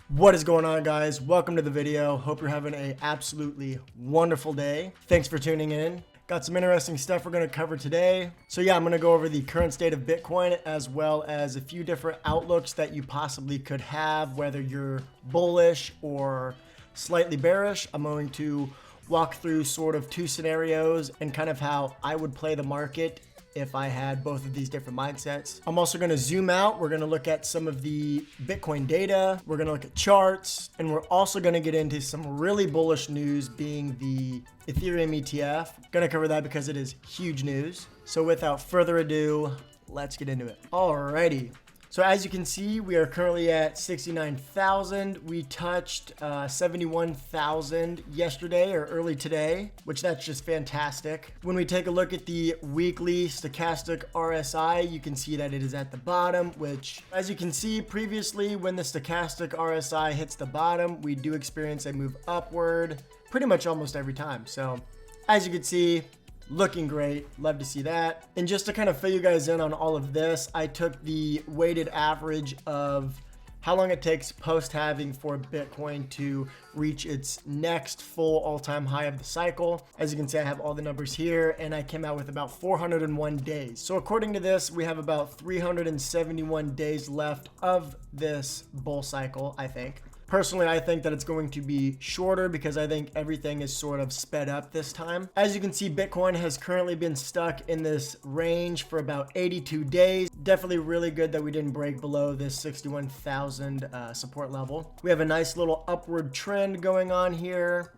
What is going on, guys? Welcome to the video. Hope you're having a absolutely wonderful day. Thanks for tuning in. Got some interesting stuff we're going to cover today. So yeah, I'm going to go over the current state of Bitcoin as well as a few different outlooks that you possibly could have, whether you're bullish or slightly bearish. I'm going to walk through sort of two scenarios and kind of how I would play the market if I had both of these different mindsets. I'm also going to zoom out. We're going to look at some of the Bitcoin data. We're going to look at charts, and we're also going to get into some really bullish news, being the Ethereum ETF. Going to cover that because it is huge news. So without further ado, let's get into it. Alrighty. So as you can see, we are currently at 69,000. We touched 71,000 yesterday or early today, which that's just fantastic. When we take a look at the weekly stochastic RSI, you can see that it is at the bottom, which as you can see previously, when the stochastic RSI hits the bottom, we do experience a move upward pretty much almost every time. So as you can see, looking great. Love to see that. And just to kind of fill you guys in on all of this, I took the weighted average of how long it takes post-halving for Bitcoin to reach its next full all-time high of the cycle. As you can see, I have all the numbers here, and I came out with about 401 days. So according to this, we have about 371 days left of this bull cycle, I think. Personally, I think that it's going to be shorter because I think everything is sort of sped up this time. As you can see, Bitcoin has currently been stuck in this range for about 82 days. Definitely really good that we didn't break below this 61,000 support level. We have a nice little upward trend going on here.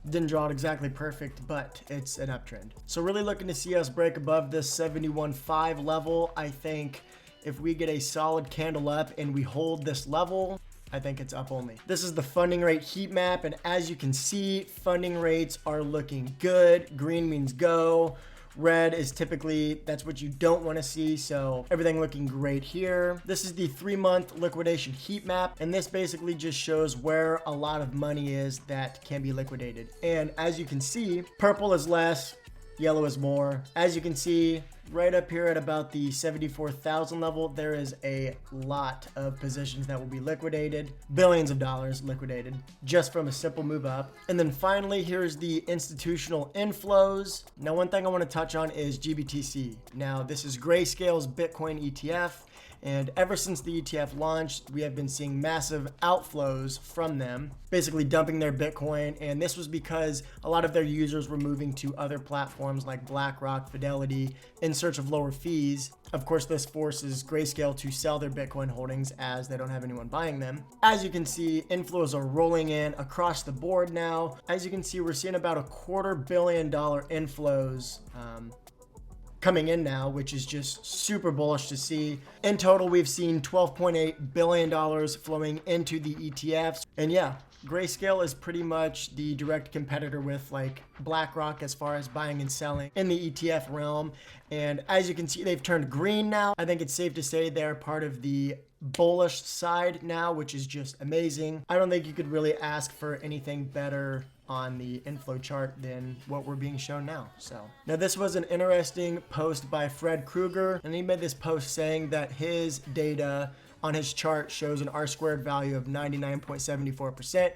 Didn't draw it exactly perfect, but it's an uptrend. So really looking to see us break above this 71.5 level. I think if we get a solid candle up and we hold this level, I think it's up only. This is the funding rate heat map, and as you can see, funding rates are looking good. Green means go. Red is typically, that's what you don't want to see, so everything looking great here. This is the 3-month liquidation heat map, and this basically just shows where a lot of money is that can be liquidated. And as you can see, purple is less, yellow is more. As you can see, right up here at about the 74,000 level, there is a lot of positions that will be liquidated, billions of dollars liquidated just from a simple move up. And then finally, here's the institutional inflows. Now, one thing I want to touch on is GBTC. Now, this is Grayscale's Bitcoin ETF. And ever since the ETF launched, we have been seeing massive outflows from them, basically dumping their Bitcoin. And this was because a lot of their users were moving to other platforms like BlackRock, Fidelity, in search of lower fees. Of course, this forces Grayscale to sell their Bitcoin holdings as they don't have anyone buying them. As you can see, inflows are rolling in across the board now. As you can see, we're seeing about $250 million inflows coming in now, which is just super bullish to see. In total, we've seen $12.8 billion flowing into the ETFs. And yeah, Grayscale is pretty much the direct competitor with like BlackRock as far as buying and selling in the ETF realm. And as you can see, they've turned green now. I think it's safe to say they're part of the bullish side now, which is just amazing. I don't think you could really ask for anything better on the inflow chart than what we're being shown now. So now this was an interesting post by Fred Krueger, and he made this post saying that his data on his chart shows an R-squared value of 99.74%.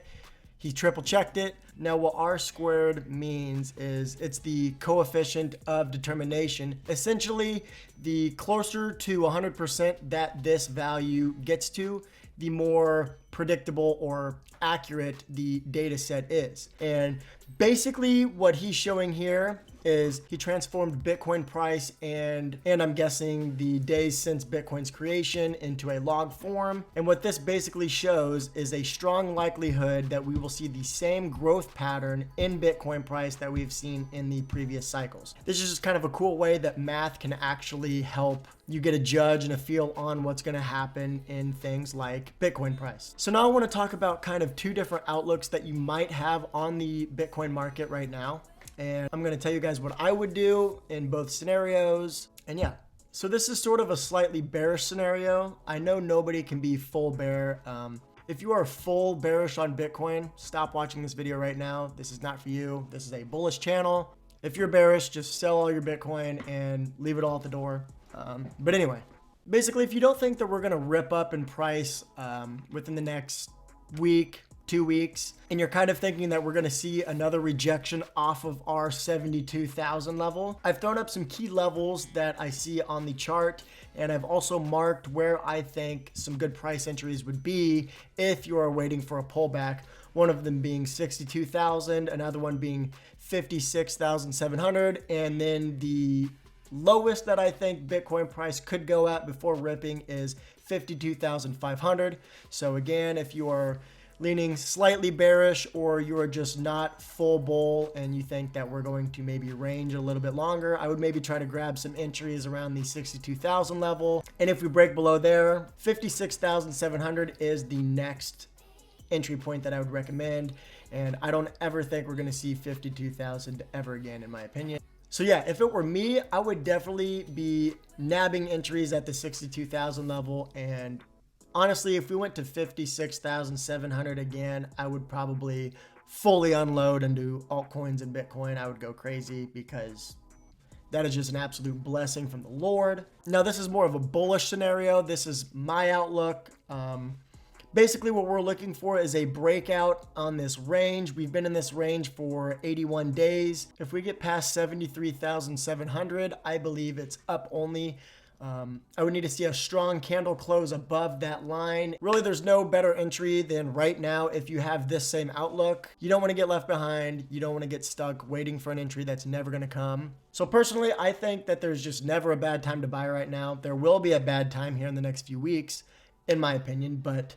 He triple checked it. Now what R-squared means is it's the coefficient of determination. Essentially, the closer to 100% that this value gets to, the more predictable or accurate the data set is. And basically what he's showing here is he transformed Bitcoin price and I'm guessing the days since Bitcoin's creation into a log form. And what this basically shows is a strong likelihood that we will see the same growth pattern in Bitcoin price that we've seen in the previous cycles. This is just kind of a cool way that math can actually help you get a judge and a feel on what's going to happen in things like Bitcoin price. So now I want to talk about kind of two different outlooks that you might have on the Bitcoin market right now. And I'm going to tell you guys what I would do in both scenarios. And yeah, so this is sort of a slightly bearish scenario. I know nobody can be full bear. If you are full bearish on Bitcoin, stop watching this video right now. This is not for you. This is a bullish channel. If you're bearish, just sell all your Bitcoin and leave it all at the door. But anyway, Basically, if you don't think that we're going to rip up in price within the next week, 2 weeks, and you're kind of thinking that we're going to see another rejection off of our 72,000 level, I've thrown up some key levels that I see on the chart, and I've also marked where I think some good price entries would be if you are waiting for a pullback. One of them being 62,000, another one being 56,700, and then the lowest that I think Bitcoin price could go at before ripping is 52,500. So again, if you are leaning slightly bearish or you are just not full bull and you think that we're going to maybe range a little bit longer, I would maybe try to grab some entries around the 62,000 level. And if we break below there, 56,700 is the next entry point that I would recommend. And I don't ever think we're going to see 52,000 ever again, in my opinion. So yeah, if it were me, I would definitely be nabbing entries at the 62,000 level. And honestly, if we went to 56,700 again, I would probably fully unload and do altcoins and Bitcoin. I would go crazy because that is just an absolute blessing from the Lord. Now, this is more of a bullish scenario. This is my outlook. Basically, what we're looking for is a breakout on this range. We've been in this range for 81 days. If we get past 73,700, I believe it's up only. I would need to see a strong candle close above that line. Really, there's no better entry than right now if you have this same outlook. You don't want to get left behind. You don't want to get stuck waiting for an entry that's never going to come. So personally, I think that there's just never a bad time to buy right now. There will be a bad time here in the next few weeks, in my opinion, but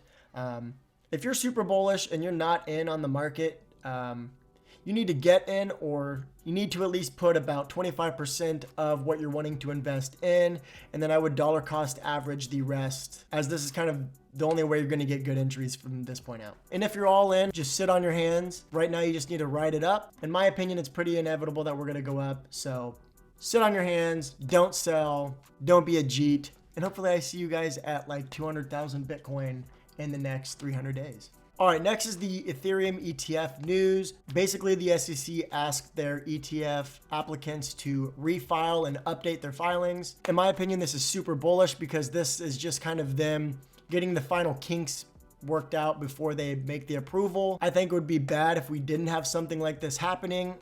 if you're super bullish and you're not in on the market, you need to get in, or you need to at least put about 25% of what you're wanting to invest in. And then I would dollar cost average the rest, as this is kind of the only way you're going to get good entries from this point out. And if you're all in, just sit on your hands. Right now, you just need to ride it up. In my opinion, it's pretty inevitable that we're going to go up. So sit on your hands, don't sell, don't be a jeet. And hopefully I see you guys at like 200,000 Bitcoin in the next 300 days. All right, next is the Ethereum ETF news. Basically, the SEC asked their ETF applicants to refile and update their filings. In my opinion, this is super bullish because this is just kind of them getting the final kinks worked out before they make the approval. I think it would be bad if we didn't have something like this happening.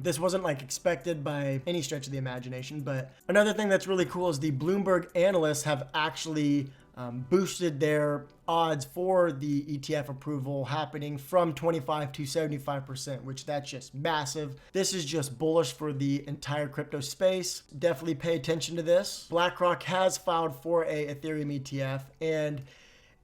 This wasn't like expected by any stretch of the imagination, but another thing that's really cool is the Bloomberg analysts have actually boosted their odds for the ETF approval happening from 25 to 75%, which that's just massive. This is just bullish for the entire crypto space. Definitely pay attention to this. BlackRock has filed for a Ethereum ETF, and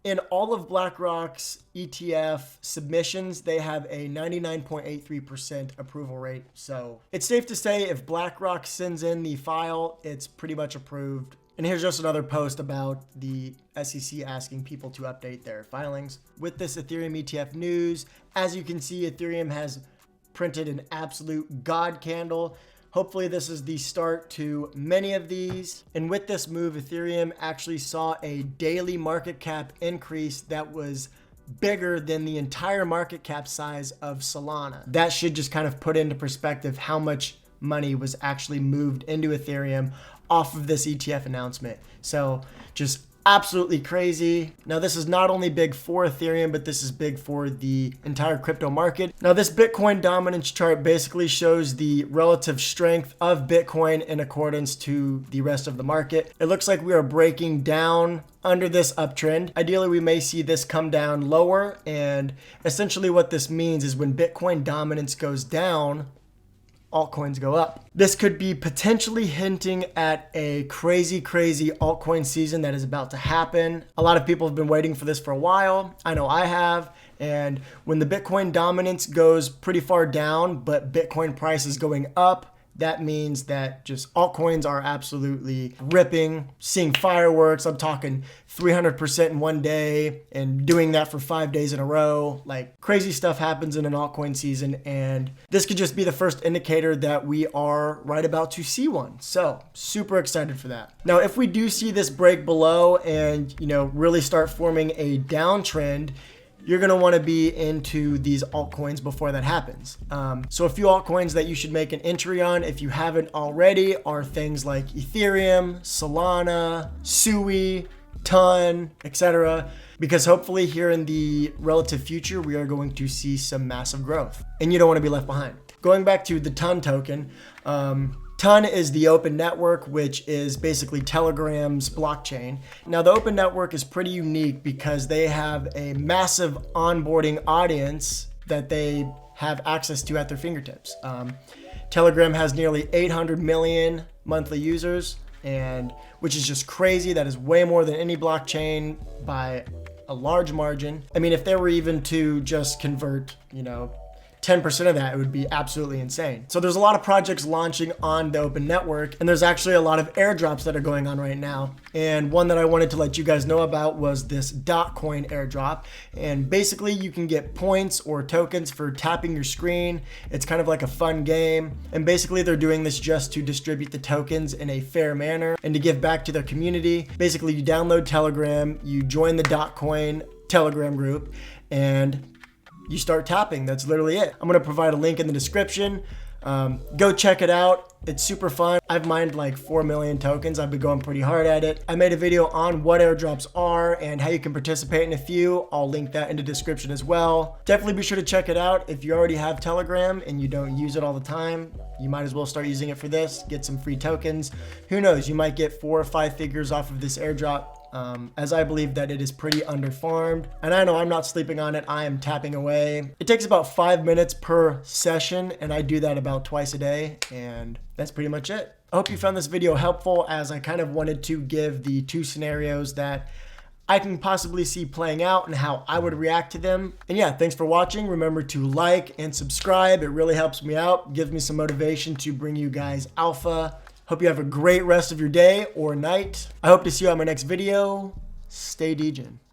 in all of BlackRock's ETF submissions, they have a 99.83% approval rate. So it's safe to say if BlackRock sends in the file, it's pretty much approved. And here's just another post about the SEC asking people to update their filings. With this Ethereum ETF news, as you can see, Ethereum has printed an absolute God candle. Hopefully this is the start to many of these. And with this move, Ethereum actually saw a daily market cap increase that was bigger than the entire market cap size of Solana. That should just kind of put into perspective how much money was actually moved into Ethereum off of this ETF announcement. So just absolutely crazy. Now, this is not only big for Ethereum, but this is big for the entire crypto market. Now, this Bitcoin dominance chart basically shows the relative strength of Bitcoin in accordance to the rest of the market. It looks like we are breaking down under this uptrend. Ideally, we may see this come down lower. And essentially what this means is when Bitcoin dominance goes down, altcoins go up. This could be potentially hinting at a crazy altcoin season that is about to happen. A lot of people have been waiting for this for a while. I know I have. And when the Bitcoin dominance goes pretty far down, but Bitcoin price is going up, that means that just altcoins are absolutely ripping, seeing fireworks. I'm talking 300% in one day and doing that for 5 days in a row. Like crazy stuff happens in an altcoin season, and this could just be the first indicator that we are right about to see one. So super excited for that. Now, if we do see this break below and, really start forming a downtrend, you're going to want to be into these altcoins before that happens. So a few altcoins that you should make an entry on if you haven't already are things like Ethereum, Solana, Sui, Ton, etc. Because hopefully here in the relative future, we are going to see some massive growth and you don't want to be left behind. Going back to the Ton token, Ton is the open network, which is basically Telegram's blockchain. Now, the open network is pretty unique because they have a massive onboarding audience that they have access to at their fingertips. Telegram has nearly 800 million monthly users, and which is just crazy. That is way more than any blockchain by a large margin. I mean, if they were even to just convert, 10% of that, it would be absolutely insane. So there's a lot of projects launching on the open network, and there's actually a lot of airdrops that are going on right now. And one that I wanted to let you guys know about was this Altcoin airdrop. And basically you can get points or tokens for tapping your screen. It's kind of like a fun game. And basically they're doing this just to distribute the tokens in a fair manner and to give back to their community. Basically you download Telegram, you join the Altcoin Telegram group, and you start tapping. That's literally it. I'm gonna provide a link in the description. Go check it out. It's super fun. I've mined like 4 million tokens. I've been going pretty hard at it. I made a video on what airdrops are and how you can participate in a few. I'll link that in the description as well. Definitely be sure to check it out. If you already have Telegram and you don't use it all the time, you might as well start using it for this. Get some free tokens. Who knows? You might get 4 or 5 figures off of this airdrop. As I believe that it is pretty underfarmed. And I know I'm not sleeping on it. I am tapping away. It takes about 5 minutes per session, and I do that about twice a day, and that's pretty much it. I hope you found this video helpful, as I kind of wanted to give the 2 scenarios that I can possibly see playing out and how I would react to them. And yeah, thanks for watching. Remember to like and subscribe. It really helps me out, gives me some motivation to bring you guys alpha. Hope you have a great rest of your day or night. I hope to see you on my next video. Stay DJing.